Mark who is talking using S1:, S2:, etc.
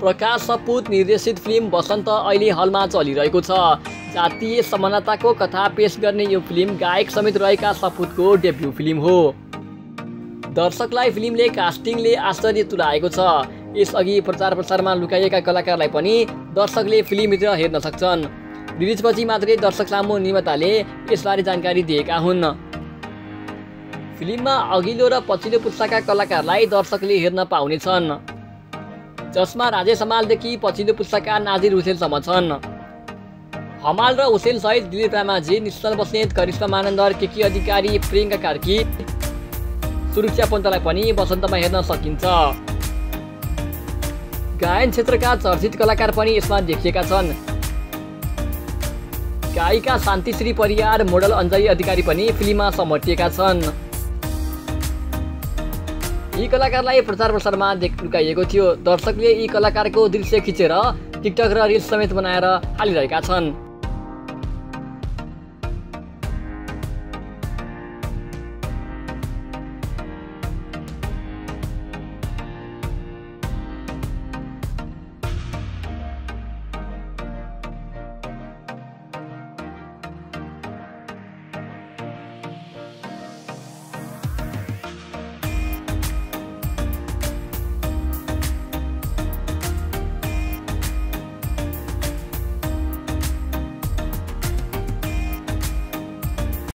S1: प्रकाश सपुत निर्देशित फिल्म बसन्त अहिले हलमा चलिरहेको छ। जातीय समानताको कथा पेश गर्ने यो फिल्म गायक समेत रहेका सपुतको डेब्यू फिल्म हो। दर्शकलाई फिल्मले कास्टिङले आश्चर्य तुल्याएको छ। यसअघि प्रचार प्रसारमा लुकाइएका कलाकारलाई पनि दर्शकले फिल्मभित्र हेर्न सक्छन्। रिलिजपछि मात्रै दर्शक सामु निर्माताले यसबारे जानकारी दिएका हुन्। फिल्ममा अघिल्लो र पछिल्लो पुस्ताका कलाकारलाई दर्शकले हेर्न पाउनेछन्, जसमा राजेश हमालदेखि पछिल्लो पुस्ताका नाजिर हुसेनसम्म छन्। हमाल र हुसेन सहित दिलीप रामाजी, निश्चल बस्नेत, करिश्मा मानन्दर, केके अधिकारी, प्रियङ्का कार्की, सुरक्षा पन्तलाई पनि बसन्तमा हेर्न सकिन्छ। गायन क्षेत्रका चर्चित कलाकार पनि यसमा देखिएका छन्। गायिका शान्तिश्री परियार, मोडल अञ्जली अधिकारी पनि फिल्ममा समर्थिएका छन्। यी कलाकारलाई प्रचार प्रसारमा लुकाइएको थियो। दर्शकले यी कलाकारको दृश्य खिचेर टिकटक र रिल्स समेत बनाएर हालिरहेका छन्।